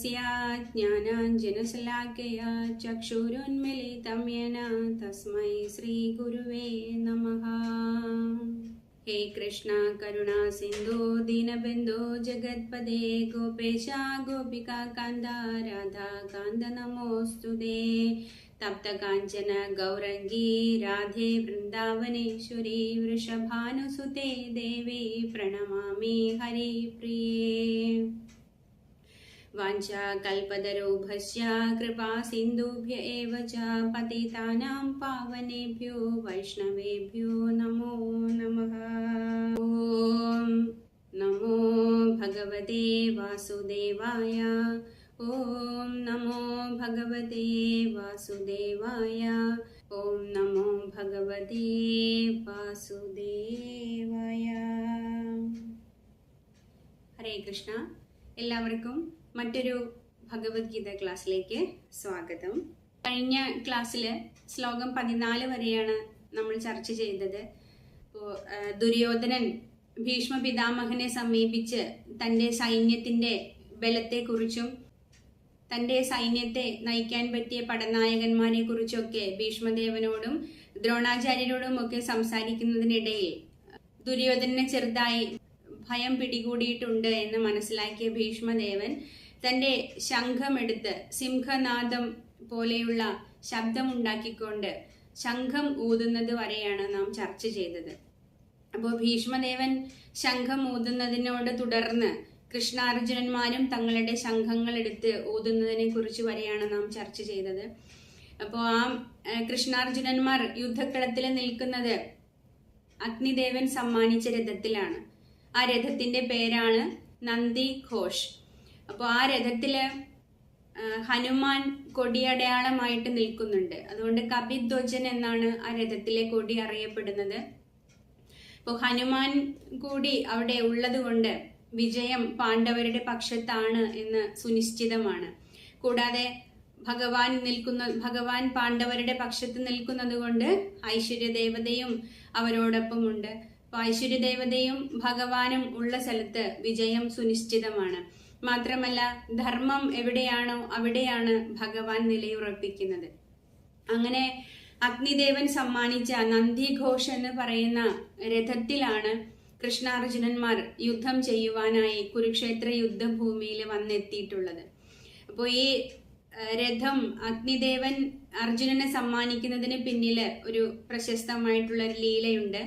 तस्य ज्ञानाञ्जनशलाकया चक्षुरुन्मीलितं येन तस्मै श्रीगुरुवे नमः। हे कृष्णा करुणा सिन्धु दीनबन्धो जगत्पदे गोपेशा गोपिका कान्दा राधा कान्द नमोऽस्तुते। तप्त काञ्चन गौरङ्गी राधे वृन्दावनेश्वरी वृषभानुसुते देवी प्रणमामि हरिप्रिये। वाञ्छा कल्पतरुभ्यश्च कृपा सिन्धुभ्य एव च पतितानां पावनेभ्यो वैष्णवेभ्यो नमो नमः। ॐ नमो भगवते वासुदेवाय। ॐ नमो भगवते वासुदेवाय। ॐ नमो भगवते वासुदेवाय। हरे कृष्ण। എല്ലാവർക്കും മറ്റൊരു ഭഗവത്ഗീത ക്ലാസ്സിലേക്ക് സ്വാഗതം. കഴിഞ്ഞ ക്ലാസ്സിൽ ശ്ലോകം 14 വരെയാണ് നമ്മൾ ചർച്ച ചെയ്തത്. ദുര്യോധനൻ ഭീഷ്മ പിതാമഹനെ സമീപിച്ച് തൻ്റെ സൈന്യത്തിൻ്റെ ബലത്തെക്കുറിച്ചും തൻ്റെ സൈന്യത്തെ നയിക്കാൻ പറ്റിയ പടനായകന്മാരെ കുറിച്ചൊക്കെ ഭീഷ്മദേവനോടും ദ്രോണാചാര്യരോടും ഒക്കെ സംസാരിക്കുന്നതിനിടയിൽ ദുര്യോധനനെ ചെറുതായി ഭയം പിടികൂടിയിട്ടുണ്ട് എന്ന് മനസ്സിലാക്കിയ ഭീഷ്മദേവൻ തൻ്റെ ശംഖമെടുത്ത് സിംഹനാദം പോലെയുള്ള ശബ്ദമുണ്ടാക്കിക്കൊണ്ട് ശംഖം ഊതുന്നത് വരെയാണ് നാം ചർച്ച ചെയ്തത്. അപ്പോൾ ഭീഷ്മദേവൻ ശംഖം ഊതുന്നതിനോട് തുടർന്ന് കൃഷ്ണാർജുനന്മാരും തങ്ങളുടെ ശംഖങ്ങൾ എടുത്ത് ഊതുന്നതിനെ കുറിച്ച് വരെയാണ് നാം ചർച്ച ചെയ്തത്. അപ്പോൾ ആ കൃഷ്ണാർജുനന്മാർ യുദ്ധക്കളത്തിൽ നിൽക്കുന്നത് അഗ്നിദേവൻ സമ്മാനിച്ച രഥത്തിലാണ്. ആ രഥത്തിന്റെ പേരാണ് നന്ദി ഘോഷ്. അപ്പോൾ ആ രഥത്തില് ഹനുമാൻ കൊടിയടയാളമായിട്ട് നിൽക്കുന്നുണ്ട്. അതുകൊണ്ട് കപിധ്വജൻ എന്നാണ് ആ രഥത്തിലെ കൊടി അറിയപ്പെടുന്നത്. അപ്പോൾ ഹനുമാൻ കൂടി അവിടെ ഉള്ളത് കൊണ്ട് വിജയം പാണ്ഡവരുടെ പക്ഷത്താണ് എന്ന് സുനിശ്ചിതമാണ്. കൂടാതെ ഭഗവാൻ പാണ്ഡവരുടെ പക്ഷത്ത് നിൽക്കുന്നത് കൊണ്ട് ഐശ്വര്യദേവതയും അവരോടൊപ്പമുണ്ട്. ഐശ്വര്യദേവതയും ഭഗവാനും ഉള്ള സ്ഥലത്ത് വിജയം സുനിശ്ചിതമാണ്. മാത്രമല്ല ധർമ്മം എവിടെയാണോ അവിടെയാണ് ഭഗവാൻ നിലയുറപ്പിക്കുന്നത്. അങ്ങനെ അഗ്നിദേവൻ സമ്മാനിച്ച നന്ദിഘോഷ് എന്ന് പറയുന്ന രഥത്തിലാണ് കൃഷ്ണാർജുനന്മാർ യുദ്ധം ചെയ്യുവാനായി കുരുക്ഷേത്ര യുദ്ധഭൂമിയിൽ വന്നെത്തിയിട്ടുള്ളത്. അപ്പോൾ ഈ രഥം അഗ്നിദേവൻ അർജുനനെ സമ്മാനിക്കുന്നതിന് പിന്നില് ഒരു പ്രശസ്തമായിട്ടുള്ള ഒരു ലീലയുണ്ട്.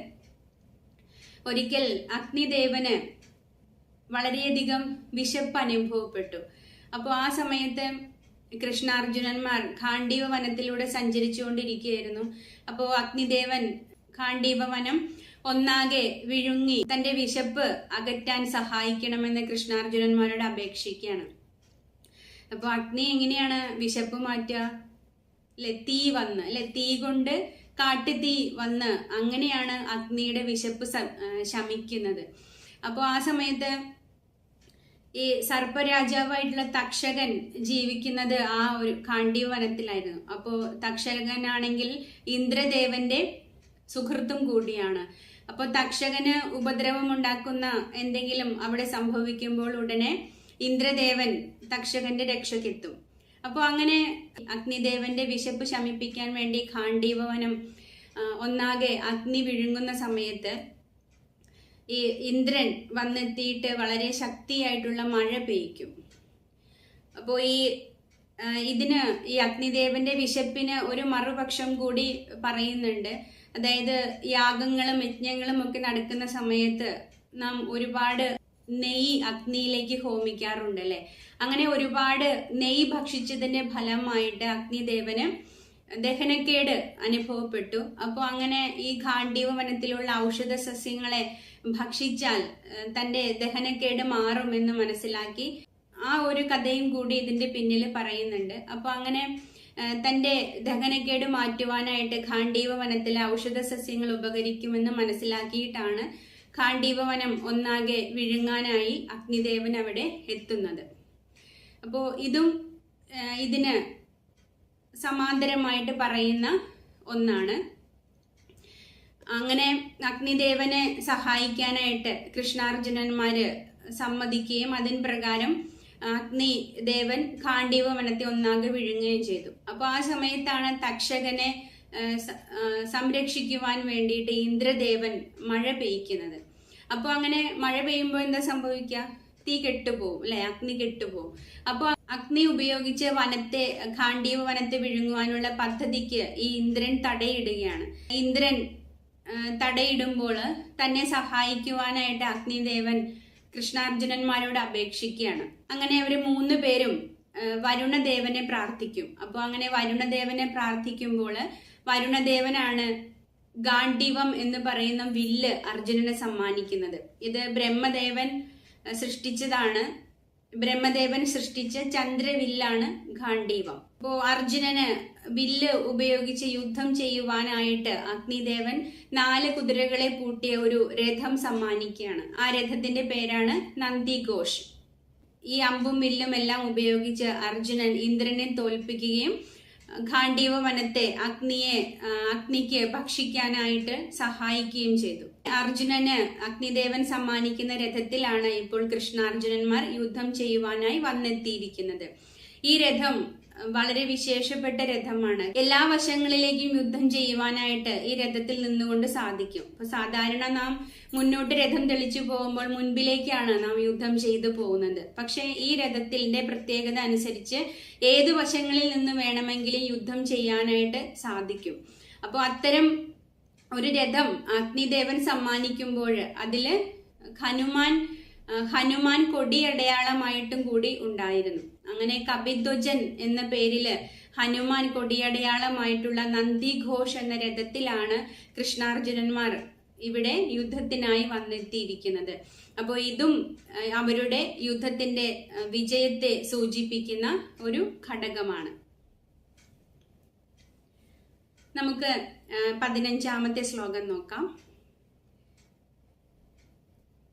ഒരിക്കൽ അഗ്നിദേവന് വളരെയധികം വിശപ്പ് അനുഭവപ്പെട്ടു. അപ്പോൾ ആ സമയത്ത് കൃഷ്ണാർജുനന്മാർ ഖാണ്ഡീവ വനത്തിലൂടെ സഞ്ചരിച്ചുകൊണ്ടിരിക്കുകയായിരുന്നു. അപ്പോൾ അഗ്നിദേവൻ ഖാണ്ഡീവ വനം ഒന്നാകെ വിഴുങ്ങി തന്റെ വിശപ്പ് അകറ്റാൻ സഹായിക്കണമെന്ന് കൃഷ്ണാർജുനന്മാരോട് അപേക്ഷിക്കുകയാണ്. അപ്പോൾ അഗ്നി എങ്ങനെയാണ് വിശപ്പ് മാറ്റുക? തീ കൊണ്ട് കാട്ടുതീ വന്ന് അങ്ങനെയാണ് അഗ്നിയുടെ വിശപ്പ് ശമിക്കുന്നത്. അപ്പോൾ ആ സമയത്ത് ഈ സർപ്പരാജാവായിട്ടുള്ള തക്ഷകൻ ജീവിക്കുന്നത് ആ ഒരു ഖാണ്ഡീവ വനത്തിലായിരുന്നു. അപ്പോൾ തക്ഷകനാണെങ്കിൽ ഇന്ദ്രദേവന്റെ സുഹൃത്തും കൂടിയാണ്. അപ്പോൾ തക്ഷകന് ഉപദ്രവം ഉണ്ടാക്കുന്ന എന്തെങ്കിലും അവിടെ സംഭവിക്കുമ്പോൾ ഉടനെ ഇന്ദ്രദേവൻ തക്ഷകന്റെ രക്ഷയ്ക്കെത്തും. അപ്പോൾ അങ്ങനെ അഗ്നിദേവന്റെ വിശപ്പ് ശമിപ്പിക്കാൻ വേണ്ടി ഖാണ്ഡീവ വനം ഒന്നാകെ അഗ്നി വിഴുങ്ങുന്ന സമയത്ത് ഈ ഇന്ദ്രൻ വന്നെത്തിയിട്ട് വളരെ ശക്തിയായിട്ടുള്ള മഴ പെയ്യ്ക്കും. അപ്പോൾ ഈ അഗ്നിദേവന്റെ വിശപ്പിന് ഒരു മറുപക്ഷം കൂടി പറയുന്നുണ്ട്. അതായത് യാഗങ്ങളും യജ്ഞങ്ങളും ഒക്കെ നടക്കുന്ന സമയത്ത് നാം ഒരുപാട് നെയ്യ് അഗ്നിയിലേക്ക് ഹോമിക്കാറുണ്ട് അല്ലെ. അങ്ങനെ ഒരുപാട് നെയ്യ് ഭക്ഷിച്ചതിന്റെ ഫലമായിട്ട് അഗ്നിദേവന് ദഹനക്കേട് അനുഭവപ്പെട്ടു. അപ്പോൾ അങ്ങനെ ഈ ഖാണ്ഡീവ വനത്തിലുള്ള ഔഷധ സസ്യങ്ങളെ ഭക്ഷിച്ചാൽ തന്റെ ദഹനക്കേട് മാറുമെന്ന് മനസ്സിലാക്കി ആ ഒരു കഥയും കൂടി ഇതിന്റെ പിന്നിൽ പറയുന്നുണ്ട്. അപ്പോൾ അങ്ങനെ തന്റെ ദഹനക്കേട് മാറ്റുവാനായിട്ട് ഖാണ്ഡീവ വനത്തിലെ ഔഷധ സസ്യങ്ങൾ ഉപകരിക്കുമെന്ന് മനസ്സിലാക്കിയിട്ടാണ് ഖാണ്ഡീവ വനം ഒന്നാകെ വിഴുങ്ങാനായി അഗ്നിദേവൻ അവിടെ എത്തുന്നത്. അപ്പോൾ ഇതും ഇതിന് സമാന്തരമായിട്ട് പറയുന്ന ഒന്നാണ്. അങ്ങനെ അഗ്നിദേവനെ സഹായിക്കാനായിട്ട് കൃഷ്ണാർജുനന്മാര് സമ്മതിക്കുകയും അതിൻ പ്രകാരം അഗ്നി ദേവൻ ഗാണ്ഡീവ വനത്തെ ഒന്നാകെ വിഴുങ്ങുകയും ചെയ്തു. അപ്പൊ ആ സമയത്താണ് തക്ഷകനെ സംരക്ഷിക്കുവാൻ വേണ്ടിയിട്ട് ഇന്ദ്രദേവൻ മഴ പെയ്യ്ക്കുന്നത്. അപ്പൊ അങ്ങനെ മഴ പെയ്യുമ്പോൾ എന്താ സംഭവിക്കുക? തീ കെട്ടുപോകും അല്ലെ, അഗ്നി കെട്ടുപോകും. അപ്പൊ അഗ്നി ഉപയോഗിച്ച് ഗാണ്ഡീവ വനത്തെ വിഴുങ്ങുവാനുള്ള പദ്ധതിക്ക് ഈ ഇന്ദ്രൻ തടയിടുകയാണ്. ഇന്ദ്രൻ തടയിടുമ്പോൾ തന്നെ സഹായിക്കുവാനായിട്ട് അഗ്നിദേവൻ കൃഷ്ണാർജുനന്മാരോട് അപേക്ഷിക്കുകയാണ്. അങ്ങനെ അവര് 3 പേരും വരുണദേവനെ പ്രാർത്ഥിക്കും. അപ്പോൾ അങ്ങനെ വരുണദേവനെ പ്രാർത്ഥിക്കുമ്പോൾ വരുണദേവനാണ് ഗാണ്ഡീവം എന്ന് പറയുന്ന വില്ല് അർജുനനെ സമ്മാനിക്കുന്നത്. ഇത് ബ്രഹ്മദേവൻ സൃഷ്ടിച്ചതാണ്. ബ്രഹ്മദേവൻ സൃഷ്ടിച്ച ചന്ദ്രവില്ലാണ് ഗാണ്ഡീവം. അപ്പോ അർജുനന് വില്ല് ഉപയോഗിച്ച് യുദ്ധം ചെയ്യുവാനായിട്ട് അഗ്നിദേവൻ 4 കുതിരകളെ പൂട്ടിയ ഒരു രഥം സമ്മാനിക്കുകയാണ്. ആ രഥത്തിന്റെ പേരാണ് നന്ദിഘോഷ്. ഈ അമ്പും വില്ലും എല്ലാം ഉപയോഗിച്ച് അർജുനൻ ഇന്ദ്രനെ തോൽപ്പിക്കുകയും ഗാണ്ഡീവ വനത്തെ അഗ്നിക്ക് ഭക്ഷിക്കാനായിട്ട് സഹായിക്കുകയും ചെയ്തു. അർജുനന് അഗ്നിദേവൻ സമ്മാനിക്കുന്ന രഥത്തിലാണ് ഇപ്പോൾ കൃഷ്ണാർജുനന്മാർ യുദ്ധം ചെയ്യുവാനായി വന്നെത്തിയിരിക്കുന്നത്. ഈ രഥം വളരെ വിശേഷപ്പെട്ട രഥമാണ്. എല്ലാ വശങ്ങളിലേക്കും യുദ്ധം ചെയ്യുവാനായിട്ട് ഈ രഥത്തിൽ നിന്നുകൊണ്ട് സാധിക്കും. അപ്പൊ സാധാരണ നാം മുന്നോട്ട് രഥം തെളിച്ചു പോകുമ്പോൾ മുൻപിലേക്കാണ് നാം യുദ്ധം ചെയ്തു പോകുന്നത്. പക്ഷെ ഈ രഥത്തിന്റെ പ്രത്യേകത അനുസരിച്ച് ഏതു വശങ്ങളിൽ നിന്ന് വേണമെങ്കിലും യുദ്ധം ചെയ്യാനായിട്ട് സാധിക്കും. അപ്പോൾ അത്തരം ഒരു രഥം അഗ്നിദേവൻ സമ്മാനിക്കുമ്പോൾ അതില് ഹനുമാൻ കൊടിയടയാളമായിട്ടും കൂടി ഉണ്ടായിരുന്നു. അങ്ങനെ കപിധ്വജൻ എന്ന പേരില് ഹനുമാൻ കൊടിയടയാളമായിട്ടുള്ള നന്ദിഘോഷ് എന്ന രഥത്തിലാണ് കൃഷ്ണാർജുനന്മാർ ഇവിടെ യുദ്ധത്തിനായി വന്നെത്തിയിരിക്കുന്നത്. അപ്പോൾ ഇതും അവരുടെ യുദ്ധത്തിന്റെ വിജയത്തെ സൂചിപ്പിക്കുന്ന ഒരു ഘടകമാണ്. നമുക്ക് 15ാമത്തെ ശ്ലോകം നോക്കാം.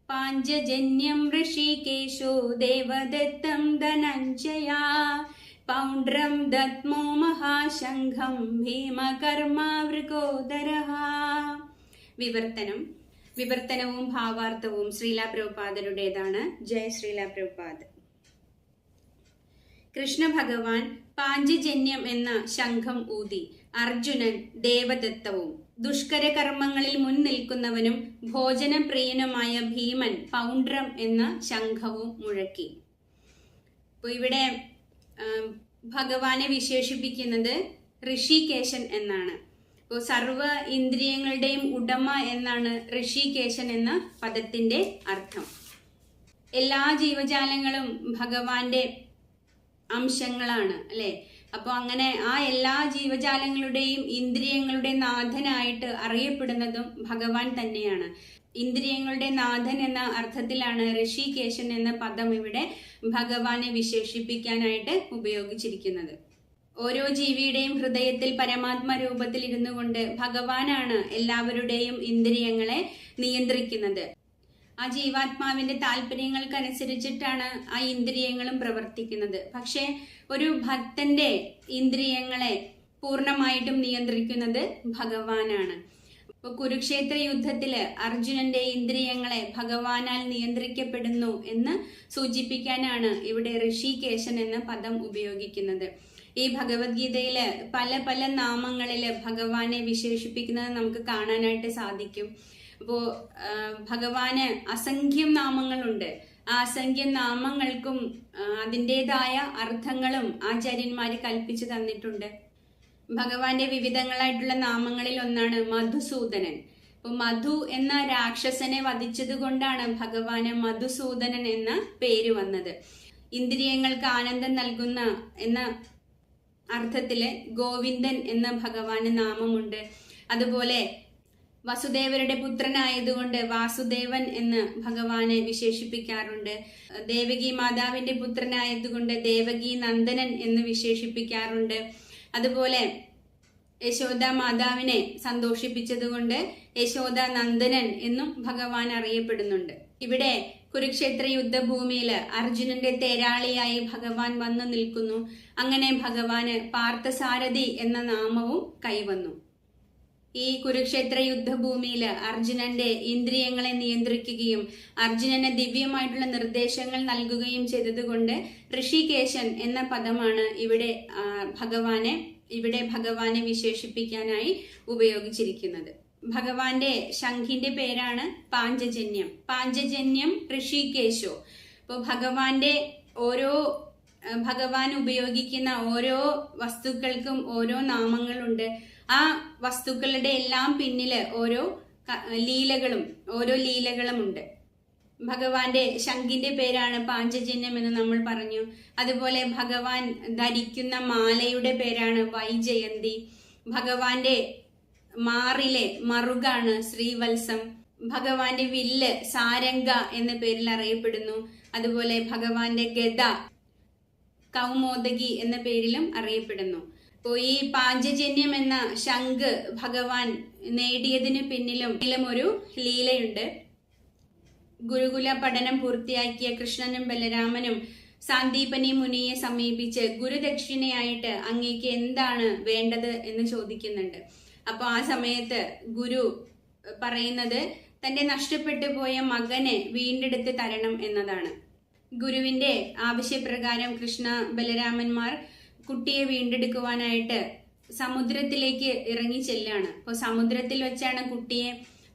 പാഞ്ചജന്യം ഋഷികേശോ ദേവദത്തം ധനഞ്ജയാ പൗണ്ഡ്രം ദത്മോ മഹാശംഖം ഭീമകർമാ വൃകോദരഃ. വിവർത്തനവും ഭാവാർത്ഥവും ശ്രീല പ്രഭുപാദരുടേതാണ്. ജയ ശ്രീല പ്രഭുപാദ്. കൃഷ്ണ ഭഗവാൻ പാഞ്ചജന്യം എന്ന ശംഖം ഊതി അർജുനൻ ദേവദത്തവും ദുഷ്കര കർമ്മങ്ങളിൽ മുൻ നിൽക്കുന്നവനും ഭോജനപ്രിയനുമായ ഭീമൻ പൗണ്ഡ്രം എന്ന ശംഖവും മുഴക്കി. അപ്പൊ ഇവിടെ ഭഗവാനെ വിശേഷിപ്പിക്കുന്നത് ഋഷികേശൻ എന്നാണ്. അപ്പോൾ സർവ ഇന്ദ്രിയങ്ങളുടെയും ഉടമ എന്നാണ് ഋഷികേശൻ എന്ന പദത്തിന്റെ അർത്ഥം. എല്ലാ ജീവജാലങ്ങളും ഭഗവാന്റെ അംശങ്ങളാണ് അല്ലെ. അപ്പൊ അങ്ങനെ ആ എല്ലാ ജീവജാലങ്ങളുടെയും ഇന്ദ്രിയങ്ങളുടെ നാഥനായിട്ട് അറിയപ്പെടുന്നതും ഭഗവാൻ തന്നെയാണ്. ഇന്ദ്രിയങ്ങളുടെ നാഥൻ എന്ന അർത്ഥത്തിലാണ് ഋഷികേശൻ എന്ന പദം ഇവിടെ ഭഗവാനെ വിശേഷിപ്പിക്കാനായിട്ട് ഉപയോഗിച്ചിരിക്കുന്നത്. ഓരോ ജീവിയുടെയും ഹൃദയത്തിൽ പരമാത്മ രൂപത്തിൽ ഇരുന്നു കൊണ്ട് ഭഗവാനാണ് എല്ലാവരുടെയും ഇന്ദ്രിയങ്ങളെ നിയന്ത്രിക്കുന്നത്. ആ ജീവാത്മാവിന്റെ താല്പര്യങ്ങൾക്കനുസരിച്ചിട്ടാണ് ആ ഇന്ദ്രിയങ്ങളും പ്രവർത്തിക്കുന്നത്. പക്ഷെ ഒരു ഭക്തന്റെ ഇന്ദ്രിയങ്ങളെ പൂർണ്ണമായിട്ടും നിയന്ത്രിക്കുന്നത് ഭഗവാനാണ്. ഇപ്പൊ കുരുക്ഷേത്ര യുദ്ധത്തില് അർജുനന്റെ ഇന്ദ്രിയങ്ങളെ ഭഗവാനാൽ നിയന്ത്രിക്കപ്പെടുന്നു എന്ന് സൂചിപ്പിക്കാനാണ് ഇവിടെ ഋഷികേശൻ എന്ന പദം ഉപയോഗിക്കുന്നത്. ഈ ഭഗവത്ഗീതയില് പല നാമങ്ങളില് ഭഗവാനെ വിശേഷിപ്പിക്കുന്നത് നമുക്ക് കാണാനായിട്ട് സാധിക്കും. അപ്പോ ഭഗവാന് അസംഖ്യം നാമങ്ങളുണ്ട്. ആ അസംഖ്യം നാമങ്ങൾക്കും അതിൻ്റെതായ അർത്ഥങ്ങളും ആചാര്യന്മാര് കൽപ്പിച്ചു തന്നിട്ടുണ്ട്. ഭഗവാന്റെ വിവിധങ്ങളായിട്ടുള്ള നാമങ്ങളിൽ ഒന്നാണ് മധുസൂദനൻ. അപ്പൊ മധു എന്ന രാക്ഷസനെ വധിച്ചത് കൊണ്ടാണ് ഭഗവാന് മധുസൂദനൻ എന്ന പേര് വന്നത്. ഇന്ദ്രിയങ്ങൾക്ക് ആനന്ദം നൽകുന്ന എന്ന അർത്ഥത്തില് ഗോവിന്ദൻ എന്ന ഭഗവാന് നാമമുണ്ട്. അതുപോലെ വസുദേവരുടെ പുത്രനായതുകൊണ്ട് വാസുദേവൻ എന്ന് ഭഗവാനെ വിശേഷിപ്പിക്കാറുണ്ട്. ദേവകി മാതാവിന്റെ പുത്രനായതുകൊണ്ട് ദേവകി നന്ദനൻ എന്ന് വിശേഷിപ്പിക്കാറുണ്ട്. അതുപോലെ യശോദ മാതാവിനെ സന്തോഷിപ്പിച്ചതുകൊണ്ട് യശോദ നന്ദനൻ എന്നും ഭഗവാൻ അറിയപ്പെടുന്നുണ്ട്. ഇവിടെ കുരുക്ഷേത്ര യുദ്ധഭൂമിയില് അർജുനന്റെ തേരാളിയായി ഭഗവാൻ വന്നു നിൽക്കുന്നു. അങ്ങനെ ഭഗവാന് പാർത്ഥസാരഥി എന്ന നാമവും കൈവന്നു. ഈ കുരുക്ഷേത്ര യുദ്ധഭൂമിയിൽ അർജുനന്റെ ഇന്ദ്രിയങ്ങളെ നിയന്ത്രിക്കുകയും അർജുനന് ദിവ്യമായിട്ടുള്ള നിർദ്ദേശങ്ങൾ നൽകുകയും ചെയ്തതുകൊണ്ട് ഋഷികേശൻ എന്ന പദമാണ് ഇവിടെ ഭഗവാനെ വിശേഷിപ്പിക്കാനായി ഉപയോഗിച്ചിരിക്കുന്നത്. ഭഗവാന്റെ ശംഖിന്റെ പേരാണ് പാഞ്ചജന്യം. പാഞ്ചജന്യം ഋഷികേശോ. അപ്പോൾ ഭഗവാൻ ഉപയോഗിക്കുന്ന ഓരോ വസ്തുക്കൾക്കും ഓരോ നാമങ്ങളുണ്ട്. ആ വസ്തുക്കളുടെ എല്ലാം പിന്നില് ഓരോ ലീലകളും ഉണ്ട്. ഭഗവാന്റെ ശംഖിന്റെ പേരാണ് പാഞ്ചജന്യം എന്ന് നമ്മൾ പറഞ്ഞു. അതുപോലെ ഭഗവാൻ ധരിക്കുന്ന മാലയുടെ പേരാണ് വൈജയന്തി. ഭഗവാന്റെ മാറിലെ മറുകാണ് ശ്രീവത്സം. ഭഗവാന്റെ വില്ല് സാരംഗ എന്ന പേരിൽ അറിയപ്പെടുന്നു. അതുപോലെ ഭഗവാന്റെ ഗദ കൗമോദകി എന്ന പേരിലും അറിയപ്പെടുന്നു. അപ്പോൾ ഈ പാഞ്ചജന്യം എന്ന ശംഖ് ഭഗവാൻ നേടിയതിന് പിന്നിലും ഒരു ലീലയുണ്ട്. ഗുരുകുല പഠനം പൂർത്തിയാക്കിയ കൃഷ്ണനും ബലരാമനും സാന്ദീപനി മുനിയെ സമീപിച്ച് ഗുരുദക്ഷിണയായിട്ട് അങ്ങേക്ക് എന്താണ് വേണ്ടത് എന്ന് ചോദിക്കുന്നുണ്ട്. അപ്പൊ ആ സമയത്ത് ഗുരു പറയുന്നത് തന്റെ നഷ്ടപ്പെട്ടു പോയ മകനെ വീണ്ടെടുത്ത് തരണം എന്നതാണ്. ഗുരുവിന്റെ ആവശ്യപ്രകാരം കൃഷ്ണ ബലരാമന്മാർ കുട്ടിയെ വീണ്ടെടുക്കുവാനായിട്ട് സമുദ്രത്തിലേക്ക് ഇറങ്ങി ചെല്ലാണ്. അപ്പോൾ സമുദ്രത്തിൽ വെച്ചാണ് കുട്ടിയെ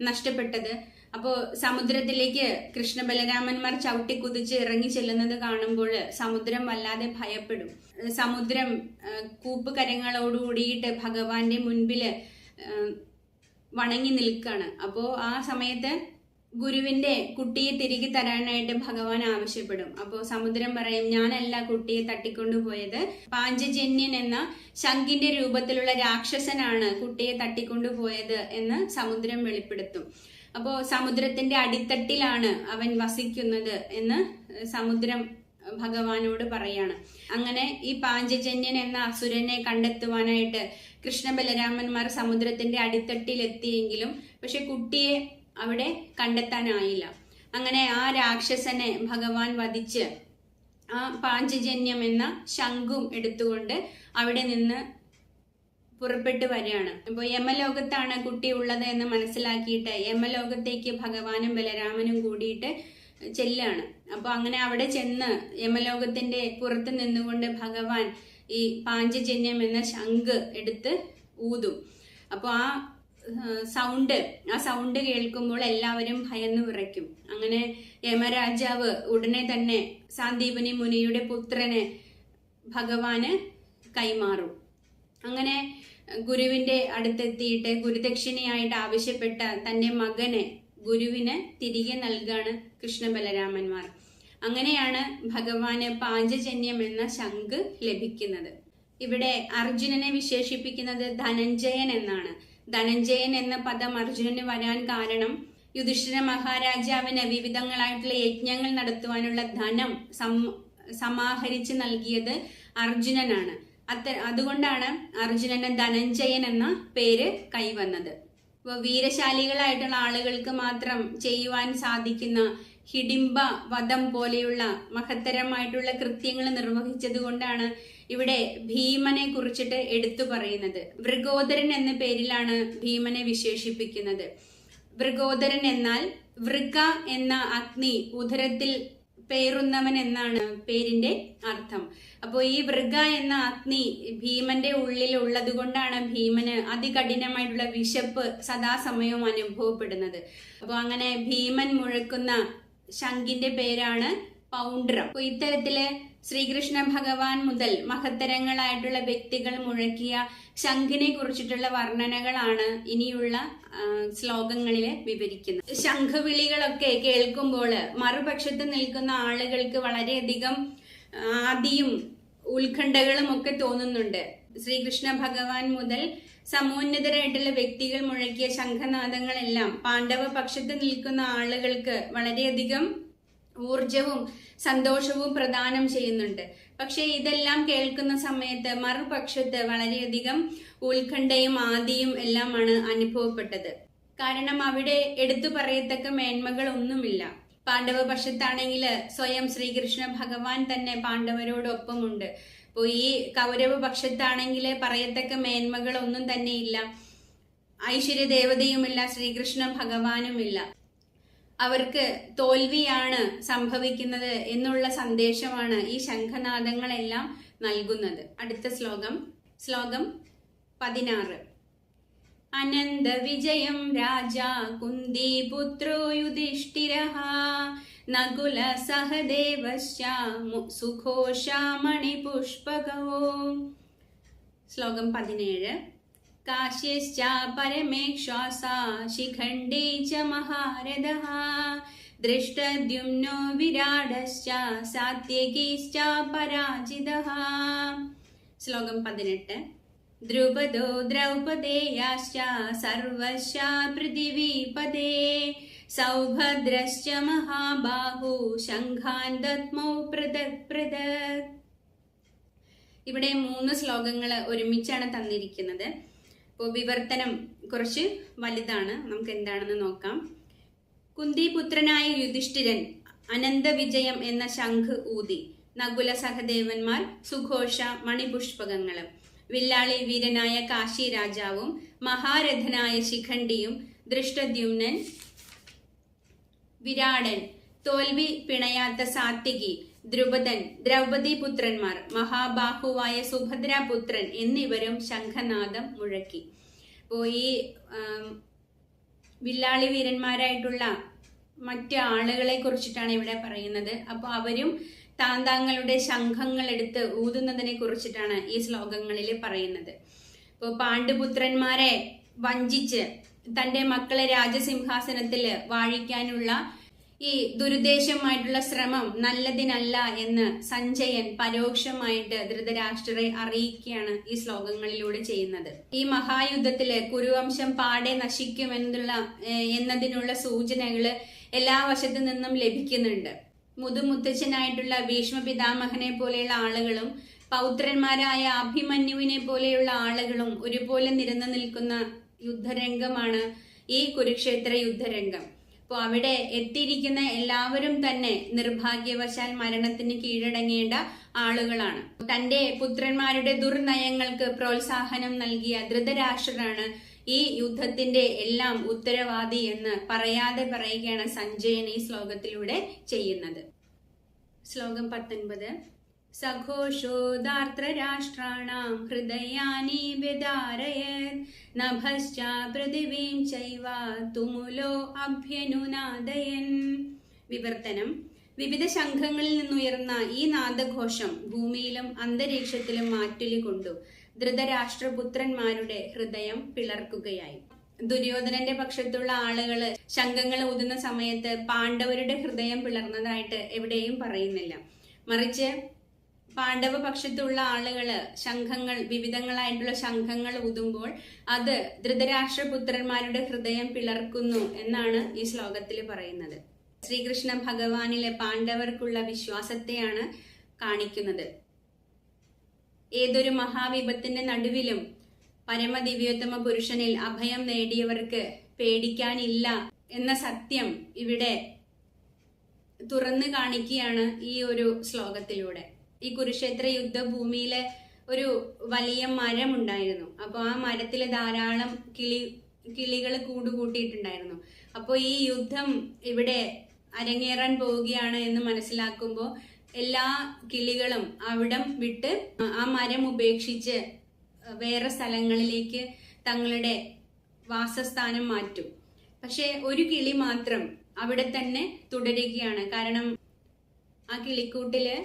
നഷ്ടപ്പെട്ടത്. അപ്പോൾ സമുദ്രത്തിലേക്ക് കൃഷ്ണ ബലരാമന്മാർ ചവിട്ടി കുതിച്ച് ഇറങ്ങി ചെല്ലുന്നത് കാണുമ്പോൾ സമുദ്രം വല്ലാതെ ഭയപ്പെടും. സമുദ്രം കൂപ്പുകരങ്ങളോടുകൂടിയിട്ട് ഭഗവാന്റെ മുൻപില് വണങ്ങി നിൽക്കാണ്. അപ്പോ ആ സമയത്ത് ഗുരുവിന്റെ കുട്ടിയെ തിരികെ തരാനായിട്ട് ഭഗവാൻ ആവശ്യപ്പെടും. അപ്പോൾ സമുദ്രം പറയും, ഞാനല്ല കുട്ടിയെ തട്ടിക്കൊണ്ടുപോയത്, പാഞ്ചജന്യൻ എന്ന ശംഖിന്റെ രൂപത്തിലുള്ള രാക്ഷസനാണ് കുട്ടിയെ തട്ടിക്കൊണ്ടുപോയത് എന്ന് സമുദ്രം വെളിപ്പെടുത്തും. അപ്പോ സമുദ്രത്തിന്റെ അടിത്തട്ടിലാണ് അവൻ വസിക്കുന്നത് എന്ന് സമുദ്രം ഭഗവാനോട് പറയാണ്. അങ്ങനെ ഈ പാഞ്ചജന്യൻ എന്ന അസുരനെ കണ്ടെത്തുവാനായിട്ട് കൃഷ്ണ ബലരാമന്മാർ സമുദ്രത്തിന്റെ അടിത്തട്ടിൽ എത്തിയെങ്കിലും പക്ഷെ കുട്ടിയെ അവിടെ കണ്ടെത്താനായില്ല. അങ്ങനെ ആ രാക്ഷസനെ ഭഗവാൻ വധിച്ച് ആ പാഞ്ചജന്യം എന്ന ശംഖും എടുത്തുകൊണ്ട് അവിടെ നിന്ന് പുറപ്പെട്ടു വരികയാണ്. അപ്പോൾ യമലോകത്താണ് കുട്ടി ഉള്ളത് എന്ന് മനസ്സിലാക്കിയിട്ട് യമലോകത്തേക്ക് ഭഗവാനും ബലരാമനും കൂടിയിട്ട് ചെല്ലാണ്. അപ്പോൾ അങ്ങനെ അവിടെ ചെന്ന് യമലോകത്തിന്റെ പുറത്ത് നിന്നുകൊണ്ട് ഭഗവാൻ ഈ പാഞ്ചജന്യം എന്ന ശംഖ് എടുത്ത് ഊതും. അപ്പോൾ ആ സൗണ്ട് കേൾക്കുമ്പോൾ എല്ലാവരും ഭയന്നു വിറയ്ക്കും. അങ്ങനെ യമരാജാവ് ഉടനെ തന്നെ സാന്ദീപനി മുനിയുടെ പുത്രനെ ഭഗവാന് കൈമാറും. അങ്ങനെ ഗുരുവിന്റെ അടുത്തെത്തിയിട്ട് ഗുരുദക്ഷിണയായിട്ട് ആവശ്യപ്പെട്ട തന്റെ മകനെ ഗുരുവിന് തിരികെ നൽകാണ് കൃഷ്ണ ബലരാമന്മാർ. അങ്ങനെയാണ് ഭഗവാന് പാഞ്ചജന്യം എന്ന ശംഖ് ലഭിക്കുന്നത്. ഇവിടെ അർജുനനെ വിശേഷിപ്പിക്കുന്നത് ധനഞ്ജയൻ എന്നാണ്. ധനഞ്ജയൻ എന്ന പദം അർജുനന് വരാൻ കാരണം യുധിഷ്ഠിര മഹാരാജാവിന് വിവിധങ്ങളായിട്ടുള്ള യജ്ഞങ്ങൾ നടത്തുവാനുള്ള ധനം സമാഹരിച്ച് നൽകിയത് അർജുനനാണ്. അതുകൊണ്ടാണ് അർജുനന് ധനഞ്ജയൻ എന്ന പേര് കൈവന്നത്. അപ്പോൾ വീരശാലികളായിട്ടുള്ള ആളുകൾക്ക് മാത്രം ചെയ്യുവാൻ സാധിക്കുന്ന ഹിഡിംബ വധം പോലെയുള്ള മഹത്തരമായിട്ടുള്ള കൃത്യങ്ങൾ നിർവഹിച്ചത് കൊണ്ടാണ് ഇവിടെ ഭീമനെ കുറിച്ചിട്ട് എടുത്തു പറയുന്നത്. വൃഗോദരൻ എന്ന പേരിലാണ് ഭീമനെ വിശേഷിപ്പിക്കുന്നത്. വൃഗോദരൻ എന്നാൽ വൃക എന്ന അഗ്നി ഉദരത്തിൽ പേറുന്നവൻ എന്നാണ് പേരിന്റെ അർത്ഥം. അപ്പോൾ ഈ വൃക എന്ന അഗ്നി ഭീമന്റെ ഉള്ളിൽ ഉള്ളത് കൊണ്ടാണ് ഭീമന് അതികഠിനമായിട്ടുള്ള വിശപ്പ് സദാസമയവും അനുഭവപ്പെടുന്നത്. അപ്പോൾ അങ്ങനെ ഭീമൻ മുഴക്കുന്ന ശംഖിന്റെ പേരാണ് പൗണ്ഡ്രം. അപ്പോൾ ഇത്തരത്തില് ശ്രീകൃഷ്ണ ഭഗവാൻ മുതൽ മഹത്തരങ്ങളായിട്ടുള്ള വ്യക്തികൾ മുഴക്കിയ ശംഖിനെ കുറിച്ചിട്ടുള്ള വർണ്ണനകളാണ് ഇനിയുള്ള ശ്ലോകങ്ങളില് വിവരിക്കുന്നത്. ശംഖവിളികളൊക്കെ കേൾക്കുമ്പോൾ മറുപക്ഷത്ത് നിൽക്കുന്ന ആളുകൾക്ക് വളരെയധികം ആദിയും ഉത്കണ്ഠകളും ഒക്കെ തോന്നുന്നുണ്ട്. ശ്രീകൃഷ്ണ ഭഗവാൻ മുതൽ സമോന്നതരായിട്ടുള്ള വ്യക്തികൾ മുഴക്കിയ ശംഖനാദങ്ങളെല്ലാം പാണ്ഡവ പക്ഷത്ത് നിൽക്കുന്ന ആളുകൾക്ക് വളരെയധികം ഊർജവും സന്തോഷവും പ്രദാനം ചെയ്യുന്നുണ്ട്. പക്ഷെ ഇതെല്ലാം കേൾക്കുന്ന സമയത്ത് മറുപക്ഷത്ത് വളരെയധികം ഉത്കണ്ഠയും ആദിയും എല്ലാമാണ് അനുഭവപ്പെട്ടത്. കാരണം അവിടെ എടുത്തു പറയത്തക്ക മേന്മകൾ ഒന്നുമില്ല. പാണ്ഡവ പക്ഷത്താണെങ്കിൽ സ്വയം ശ്രീകൃഷ്ണ ഭഗവാൻ തന്നെ പാണ്ഡവരോടൊപ്പമുണ്ട്. അപ്പോൾ ഈ കൗരവ പക്ഷത്താണെങ്കിൽ പറയത്തക്ക മേന്മകൾ ഒന്നും തന്നെ ഇല്ല. ഐശ്വര്യദേവതയുമില്ല, ശ്രീകൃഷ്ണ ഭഗവാനുമില്ല. അവർക്ക് തോൽവിയാണ് സംഭവിക്കുന്നത് എന്നുള്ള സന്ദേശമാണ് ഈ ശംഖനാദങ്ങളെല്ലാം നൽകുന്നത്. അടുത്ത ശ്ലോകം 16. അനന്ത വിജയം രാജാ കുന്തിപുത്രോ യുധിഷ്ഠിരഃ നകുല സഹദേവശ്ച സുഘോഷമണിപുഷ്പകോ. ശ്ലോകം 17. കാശ്യശ്ച പരമേശ്വാസാ ശിഖണ്ഡീ ച മഹാരഥഃ ദൃഷ്ടദ്യുമ്നോ വിരാടശ്ച സാത്യകീശ്ച പരാജിതഃ. ശ്ലോകം 18. ദ്രുപദോ ദ്രൗപദേയാശ്ച സർവശ്ച പൃഥിവീപദേ സൗഭദ്രശ്ച മഹാബാഹു ശംഖാൻ ദത്മൗ പൃഥക് പൃഥക്. ഇവിടെ 3 ശ്ലോകങ്ങൾ ഒരുമിച്ചാണ് തന്നിരിക്കുന്നത്. അപ്പോൾ വിവർത്തനം കുറച്ച് വലുതാണ്, നമുക്ക് എന്താണെന്ന് നോക്കാം. കുന്തിപുത്രനായ യുധിഷ്ഠിരൻ അനന്തവിജയം എന്ന ശംഖ് ഊതി. നകുല സഹദേവന്മാർ സുഘോഷ മണിപുഷ്പകങ്ങൾ. വില്ലാളി വീരനായ കാശി രാജാവും മഹാരഥനായ ശിഖണ്ഡിയും ദൃഷ്ടദ്യുമ്നൻ, വിരാടൻ, തോൽവി പിണയാത്ത സാത്യകി, ദ്രുപദൻ, ദ്രൗപദി പുത്രന്മാർ, മഹാബാഹുവായ സുഭദ്രാപുത്രൻ എന്നിവരും ശംഖനാദം മുഴക്കി. അപ്പോൾ ഈ വില്ലാളി വീരന്മാരായിട്ടുള്ള മറ്റു ആളുകളെ കുറിച്ചിട്ടാണ് ഇവിടെ പറയുന്നത്. അപ്പോൾ അവരും താന്താങ്ങളുടെ ശംഖങ്ങൾ എടുത്ത് ഊതുന്നതിനെ കുറിച്ചിട്ടാണ് ഈ ശ്ലോകങ്ങളിൽ പറയുന്നത്. ഇപ്പോൾ പാണ്ഡുപുത്രന്മാരെ വഞ്ചിച്ച് തൻ്റെ മക്കളെ രാജസിംഹാസനത്തിൽ വാഴിക്കാനുള്ള ഈ ദുരുദ്ദേശമായിട്ടുള്ള ശ്രമം നല്ലതിനല്ല എന്ന് സഞ്ജയൻ പരോക്ഷമായിട്ട് ധൃതരാഷ്ട്രരെ അറിയിക്കുകയാണ് ഈ ശ്ലോകങ്ങളിലൂടെ ചെയ്യുന്നത്. ഈ മഹായുദ്ധത്തില് കുരുവംശം പാടെ എന്നതിനുള്ള സൂചനകള് എല്ലാ വശത്തു നിന്നും ലഭിക്കുന്നുണ്ട്. മുതുമുത്തച്ഛനായിട്ടുള്ള ഭീഷ്മ പിതാമഹനെ പോലെയുള്ള ആളുകളും പൗത്രന്മാരായ അഭിമന്യുവിനെ പോലെയുള്ള ആളുകളും ഒരുപോലെ നിരന്നു നിൽക്കുന്ന യുദ്ധരംഗമാണ് ഈ കുരുക്ഷേത്ര യുദ്ധരംഗം. അപ്പോൾ അവിടെ എത്തിയിരിക്കുന്ന എല്ലാവരും തന്നെ നിർഭാഗ്യവശാൽ മരണത്തിന് കീഴടങ്ങേണ്ട ആളുകളാണ്. തന്റെ പുത്രന്മാരുടെ ദുർനയങ്ങൾക്ക് പ്രോത്സാഹനം നൽകിയ ധൃതരാഷ്ട്രരാണ് ഈ യുദ്ധത്തിന്റെ എല്ലാം ഉത്തരവാദി എന്ന് പറയാതെ പറയുകയാണ് സഞ്ജയൻ ഈ ശ്ലോകത്തിലൂടെ ചെയ്യുന്നത്. ശ്ലോകം 19. സഘോഷോദാർത്രരാഷ്ട്രാണാം ഹൃദയാനി വ്യധാരയത് നഭശ്ച പൃഥിവീം ചൈവ തുമുലോ അഭ്യനുനാദയൻ. വിവർത്തനം. വിവിധ ശംഖങ്ങളിൽ നിന്നുയർന്ന ഈ നാദഘോഷം ഭൂമിയിലും അന്തരീക്ഷത്തിലും മാറ്റൊലി കൊണ്ടു ധൃതരാഷ്ട്രപുത്രന്മാരുടെ ഹൃദയം പിളർക്കുകയായി. ദുര്യോധനന്റെ പക്ഷത്തുള്ള ആളുകള് ശംഖങ്ങൾ ഊതുന്ന സമയത്ത് പാണ്ഡവരുടെ ഹൃദയം പിളർന്നതായിട്ട് എവിടെയും പറയുന്നില്ല. മറിച്ച് പാണ്ഡവ പക്ഷത്തുള്ള ആളുകള് ശംഖങ്ങൾ, വിവിധങ്ങളായിട്ടുള്ള ശംഖങ്ങൾ ഊതുമ്പോൾ അത് ധൃതരാഷ്ട്രപുത്രന്മാരുടെ ഹൃദയം പിളർക്കുന്നു എന്നാണ് ഈ ശ്ലോകത്തിൽ പറയുന്നത്. ശ്രീകൃഷ്ണ ഭഗവാനിലെ പാണ്ഡവർക്കുള്ള വിശ്വാസത്തെയാണ് കാണിക്കുന്നത്. ഏതൊരു മഹാവിപത്തിന്റെ നടുവിലും പരമദിവ്യോത്തമ പുരുഷനിൽ അഭയം നേടിയവർക്ക് പേടിക്കാനില്ല എന്ന സത്യം ഇവിടെ തുറന്നു കാണിക്കുകയാണ് ഈ ഒരു ശ്ലോകത്തിലൂടെ. ഈ കുരുക്ഷേത്ര യുദ്ധഭൂമിയിലെ ഒരു വലിയ മരം ഉണ്ടായിരുന്നു. അപ്പോൾ ആ മരത്തിൽ ധാരാളം കിളികൾ കൂടുകൂട്ടിയിട്ടുണ്ടായിരുന്നു. അപ്പോൾ ഈ യുദ്ധം ഇവിടെ അരങ്ങേറാൻ പോവുകയാണ് എന്ന് മനസ്സിലാക്കുമ്പോൾ എല്ലാ കിളികളും അവിടം വിട്ട് ആ മരം ഉപേക്ഷിച്ച് വേറെ സ്ഥലങ്ങളിലേക്ക് തങ്ങളുടെ വാസസ്ഥാനം മാറ്റും. പക്ഷെ ഒരു കിളി മാത്രം അവിടെ തന്നെ തുടരുകയാണ്. കാരണം ആ കിളിക്കൂട്ടില്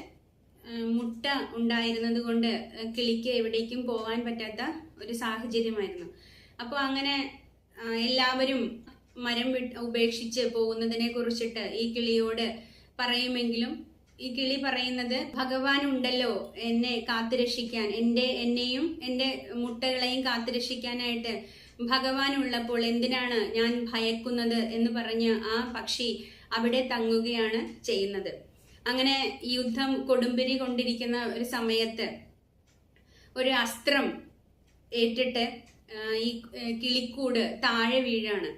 മുട്ട ഉണ്ടായിരുന്നത് കൊണ്ട് കിളിക്ക് എവിടേക്കും പോകാൻ പറ്റാത്ത ഒരു സാഹചര്യമായിരുന്നു. അപ്പോൾ അങ്ങനെ എല്ലാവരും മരം ഉപേക്ഷിച്ച് പോകുന്നതിനെ കുറിച്ചിട്ട് ഈ കിളിയോട് പറയുമെങ്കിലും ഈ കിളി പറയുന്നത്, ഭഗവാൻ ഉണ്ടല്ലോ എന്നെ കാത്തുരക്ഷിക്കാൻ, എന്നെയും എൻ്റെ മുട്ടകളെയും കാത്തുരക്ഷിക്കാനായിട്ട് ഭഗവാൻ ഉള്ളപ്പോൾ എന്തിനാണ് ഞാൻ ഭയക്കുന്നത് എന്ന് പറഞ്ഞ് ആ പക്ഷി അവിടെ തങ്ങുകയാണ് ചെയ്യുന്നത്. അങ്ങനെ യുദ്ധം കൊടുമ്പിരി കൊണ്ടിരിക്കുന്ന ഒരു സമയത്ത് ഒരു അസ്ത്രം ഏറ്റിട്ട് ഈ കിളിക്കൂട് താഴെ വീഴാണ്.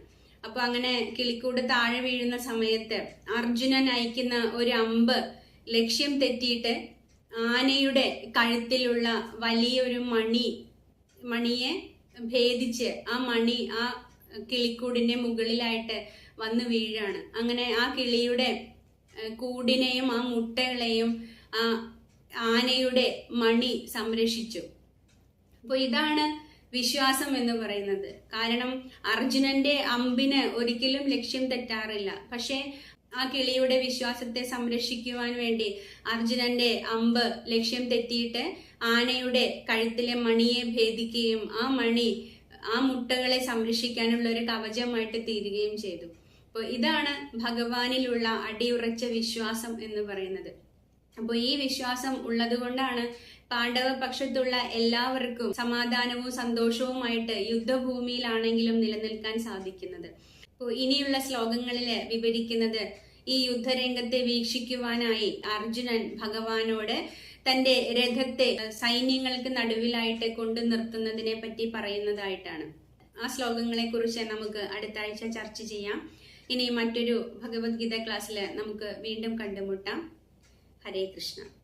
അപ്പൊ അങ്ങനെ കിളിക്കൂട് താഴെ വീഴുന്ന സമയത്ത് അർജുനൻ അയക്കുന്ന ഒരു അമ്പ് ലക്ഷ്യം തെറ്റിയിട്ട് ആനയുടെ കഴുത്തിലുള്ള വലിയൊരു മണിയെ ഭേദിച്ച് ആ മണി ആ കിളിക്കൂടിന്റെ മുകളിലായിട്ട് വന്നു വീഴാണ്. അങ്ങനെ ആ കിളിയുടെ കൂടിനെയും ആ മുട്ടകളെയും ആ ആനയുടെ മണി സംരക്ഷിച്ചു. അപ്പോൾ ഇതാണ് വിശ്വാസം എന്ന് പറയുന്നത്. കാരണം അർജുനന്റെ അമ്പിന് ഒരിക്കലും ലക്ഷ്യം തെറ്റാറില്ല. പക്ഷെ ആ കിളിയുടെ വിശ്വാസത്തെ സംരക്ഷിക്കുവാൻ വേണ്ടി അർജുനന്റെ അമ്പ് ലക്ഷ്യം തെറ്റിയിട്ട് ആനയുടെ കഴുത്തിലെ മണിയെ ഭേദിക്കുകയും ആ മണി ആ മുട്ടകളെ സംരക്ഷിക്കാനുള്ള ഒരു കവചമായിട്ട് തീരുകയും ചെയ്തു. അപ്പോൾ ഇതാണ് ഭഗവാനിലുള്ള അടിയുറച്ച വിശ്വാസം എന്ന് പറയുന്നത്. അപ്പോൾ ഈ വിശ്വാസം ഉള്ളത് കൊണ്ടാണ് പാണ്ഡവ പക്ഷത്തുള്ള എല്ലാവർക്കും സമാധാനവും സന്തോഷവുമായിട്ട് യുദ്ധഭൂമിയിലാണെങ്കിലും നിലനിൽക്കാൻ സാധിക്കുന്നത്. അപ്പോൾ ഇനിയുള്ള ശ്ലോകങ്ങളിൽ വിവരിക്കുന്നത് ഈ യുദ്ധരംഗത്തെ വീക്ഷിക്കുവാനായി അർജുനൻ ഭഗവാനോട് തന്റെ രഥത്തെ സൈന്യങ്ങൾക്ക് നടുവിലായിട്ട് കൊണ്ടു നിർത്തുന്നതിനെ പറ്റി പറയുന്നതായിട്ടാണ്. ആ ശ്ലോകങ്ങളെ കുറിച്ച് നമുക്ക് അടുത്ത ആഴ്ച ചർച്ച ചെയ്യാം. ഇനി മറ്റൊരു ഭഗവത്ഗീത ക്ലാസ്സിൽ നമുക്ക് വീണ്ടും കണ്ടുമുട്ടാം. ഹരേ കൃഷ്ണ.